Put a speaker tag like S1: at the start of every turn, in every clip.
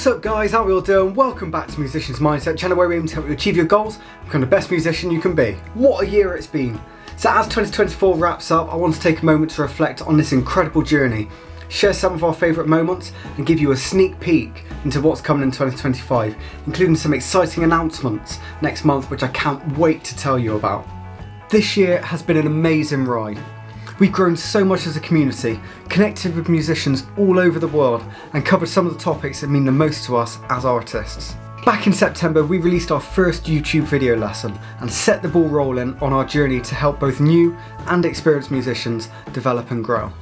S1: What's up guys, how are we all doing? Welcome back to Musician's Mindset, channel where we aim to help you achieve your goals, become the best musician you can be. What a year it's been. So as 2024 wraps up, I want to take a moment to reflect on this incredible journey, share some of our favourite moments and give you a sneak peek into what's coming in 2025, including some exciting announcements next month which I can't wait to tell you about. This year has been an amazing ride. We've grown so much as a community, connected with musicians all over the world and covered some of the topics that mean the most to us as artists. Back in September we released our first YouTube video lesson and set the ball rolling on our journey to help both new and experienced musicians develop and grow.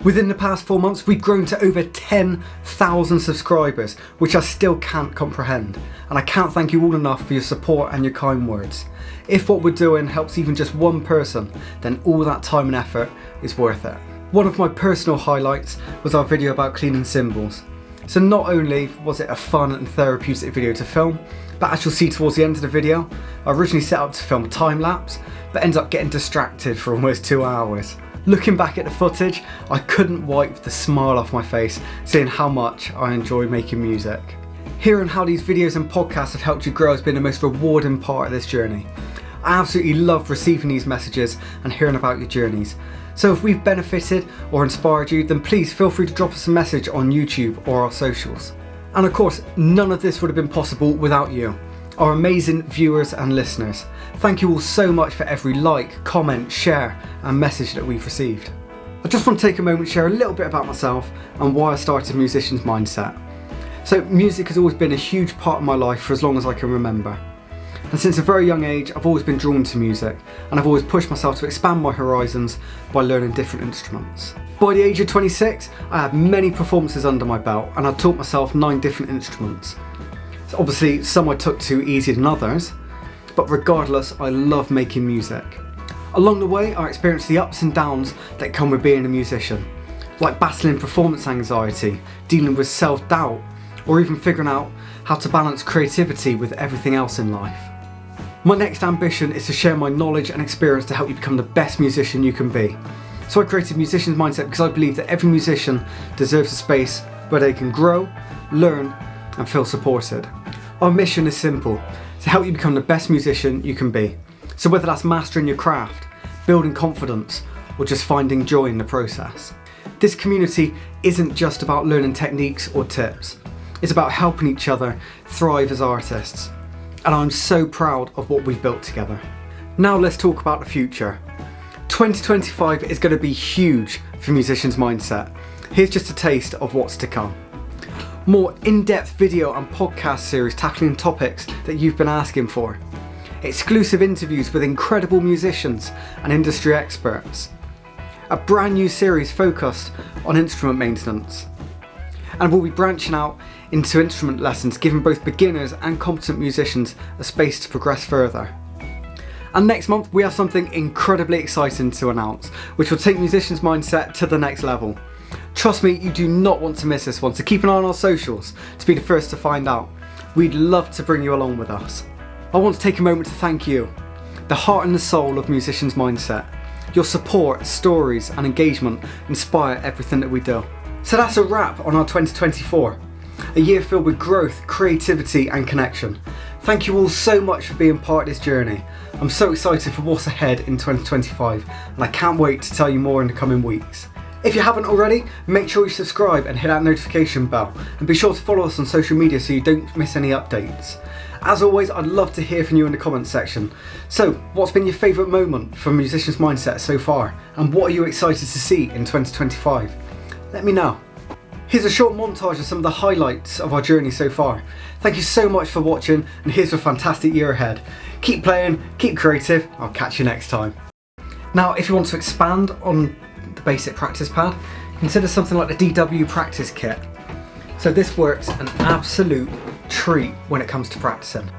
S1: Within the past 4 months we've grown to over 10,000 subscribers, which I still can't comprehend, and I can't thank you all enough for your support and your kind words. If what we're doing helps even just one person, then all that time and effort is worth it. One of my personal highlights was our video about cleaning cymbals. So not only was it a fun and therapeutic video to film, but as you'll see towards the end of the video, I originally set up to film a time lapse, but ended up getting distracted for almost 2 hours. Looking back at the footage, I couldn't wipe the smile off my face, seeing how much I enjoy making music. Hearing how these videos and podcasts have helped you grow has been the most rewarding part of this journey. I absolutely love receiving these messages and hearing about your journeys. So if we've benefited or inspired you, then please feel free to drop us a message on YouTube or our socials. And of course, none of this would have been possible without you, our amazing viewers and listeners. Thank you all so much for every like, comment, share and message that we've received. I just want to take a moment to share a little bit about myself and why I started Musician's Mindset. So music has always been a huge part of my life for as long as I can remember. And since a very young age I've always been drawn to music and I've always pushed myself to expand my horizons by learning different instruments. By the age of 26 I had many performances under my belt and I taught myself 9 different instruments. So obviously some I took to easier than others, but regardless I love making music. Along the way I experienced the ups and downs that come with being a musician, like battling performance anxiety, dealing with self-doubt, or even figuring out how to balance creativity with everything else in life. My next ambition is to share my knowledge and experience to help you become the best musician you can be. So I created Musician's Mindset because I believe that every musician deserves a space where they can grow, learn and feel supported. Our mission is simple, to help you become the best musician you can be. So whether that's mastering your craft, building confidence or just finding joy in the process. This community isn't just about learning techniques or tips. It's about helping each other thrive as artists. And I'm so proud of what we've built together. Now let's talk about the future. 2025 is going to be huge for Musician's Mindset. Here's just a taste of what's to come. More in-depth video and podcast series tackling topics that you've been asking for. Exclusive interviews with incredible musicians and industry experts. A brand new series focused on instrument maintenance. And we'll be branching out into instrument lessons, giving both beginners and competent musicians a space to progress further. And next month we have something incredibly exciting to announce, which will take Musician's Mindset to the next level. Trust me, you do not want to miss this one, so keep an eye on our socials to be the first to find out. We'd love to bring you along with us. I want to take a moment to thank you, the heart and the soul of Musician's Mindset. Your support, stories and engagement inspire everything that we do. So that's a wrap on our 2024. A year filled with growth, creativity and connection. Thank you all so much for being part of this journey. I'm so excited for what's ahead in 2025 and I can't wait to tell you more in the coming weeks. If you haven't already, make sure you subscribe and hit that notification bell and be sure to follow us on social media so you don't miss any updates. As always, I'd love to hear from you in the comments section. So, what's been your favourite moment from Musician's Mindset so far and what are you excited to see in 2025? Let me know. Here's a short montage of some of the highlights of our journey so far. Thank you so much for watching and here's a fantastic year ahead. Keep playing, keep creative, I'll catch you next time. Now if you want to expand on the basic practice pad, consider something like the DW practice kit. So this works an absolute treat when it comes to practicing.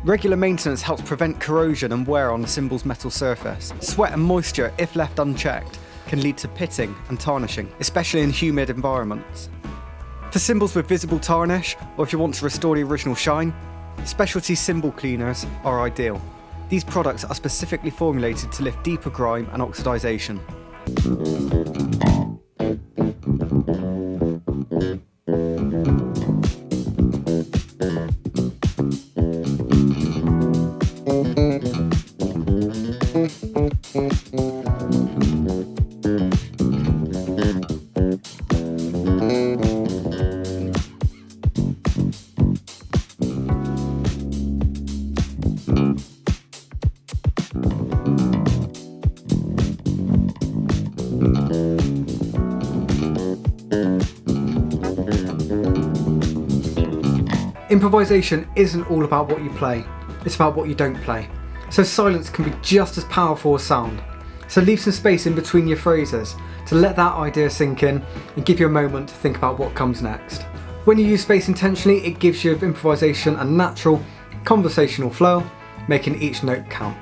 S1: Regular maintenance helps prevent corrosion and wear on the cymbal's metal surface. Sweat and moisture, if left unchecked, can lead to pitting and tarnishing, especially in humid environments. For cymbals with visible tarnish, or if you want to restore the original shine, specialty cymbal cleaners are ideal. These products are specifically formulated to lift deeper grime and oxidization. Improvisation isn't all about what you play, it's about what you don't play. So silence can be just as powerful as sound. So leave some space in between your phrases to let that idea sink in and give you a moment to think about what comes next. When you use space intentionally, it gives your improvisation a natural, conversational flow, making each note count.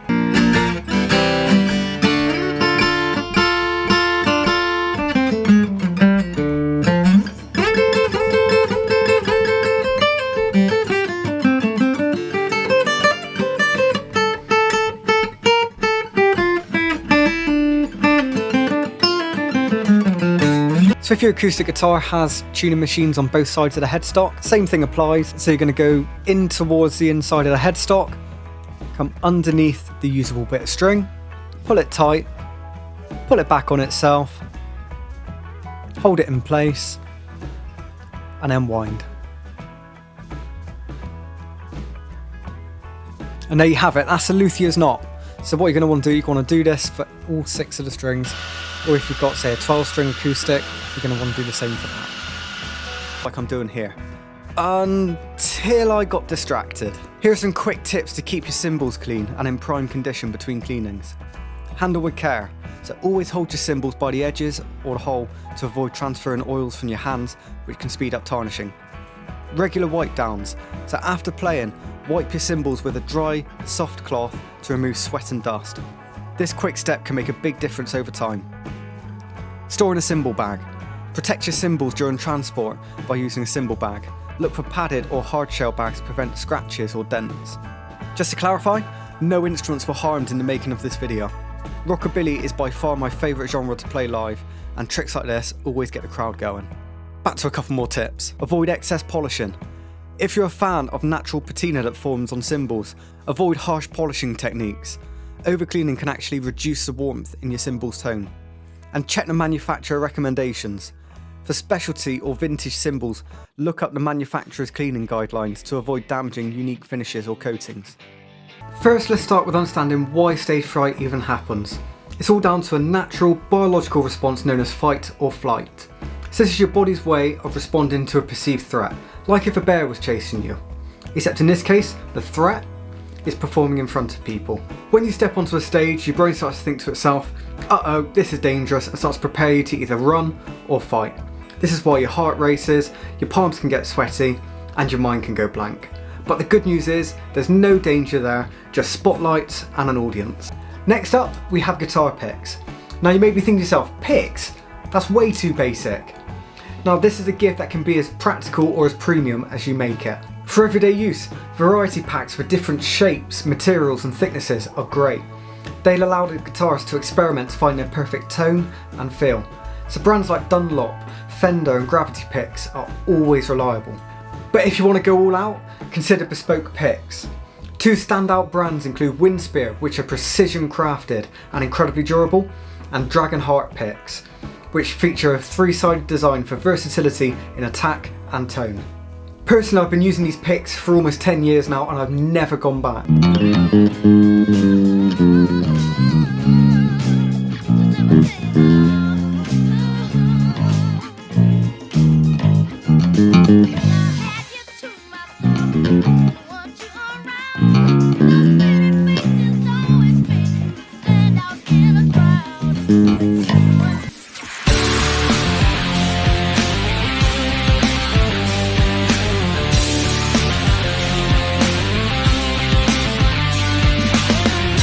S1: So if your acoustic guitar has tuning machines on both sides of the headstock, same thing applies. So you're going to go in towards the inside of the headstock, come underneath the usable bit of string, pull it tight, pull it back on itself, hold it in place, and then wind. And there you have it, that's a luthier's knot. So what you're going to want to do, you're going to do this for all 6 of the strings, or if you've got, say, a 12-string acoustic, you're going to want to do the same for that. Like I'm doing here. Until I got distracted. Here are some quick tips to keep your cymbals clean and in prime condition between cleanings. Handle with care. So always hold your cymbals by the edges or the hole to avoid transferring oils from your hands, which can speed up tarnishing. Regular wipe downs. So after playing, wipe your cymbals with a dry, soft cloth to remove sweat and dust. This quick step can make a big difference over time. Storing a cymbal bag. Protect your cymbals during transport by using a cymbal bag. Look for padded or hard shell bags to prevent scratches or dents. Just to clarify, no instruments were harmed in the making of this video. Rockabilly is by far my favourite genre to play live, and tricks like this always get the crowd going. Back to a couple more tips. Avoid excess polishing. If you're a fan of natural patina that forms on cymbals, avoid harsh polishing techniques. Overcleaning can actually reduce the warmth in your cymbal's tone. And check the manufacturer recommendations. For specialty or vintage cymbals, look up the manufacturer's cleaning guidelines to avoid damaging unique finishes or coatings. First, let's start with understanding why stage fright even happens. It's all down to a natural biological response known as fight or flight. So this is your body's way of responding to a perceived threat, like if a bear was chasing you. Except in this case, the threat is performing in front of people. When you step onto a stage, your brain starts to think to itself, uh-oh, this is dangerous, and starts to prepare you to either run or fight. This is why your heart races, your palms can get sweaty, and your mind can go blank. But the good news is, there's no danger there, just spotlights and an audience. Next up, we have guitar picks. Now you may be thinking to yourself, picks? That's way too basic. Now this is a gift that can be as practical or as premium as you make it. For everyday use, variety packs with different shapes, materials and thicknesses are great. They'll allow the guitarist to experiment to find their perfect tone and feel. So brands like Dunlop, Fender and Gravity picks are always reliable. But if you want to go all out, consider bespoke picks. 2 standout brands include Windspear, which are precision crafted and incredibly durable, and Dragonheart picks, which feature a 3-sided design for versatility in attack and tone. Personally, I've been using these picks for almost 10 years now and I've never gone back.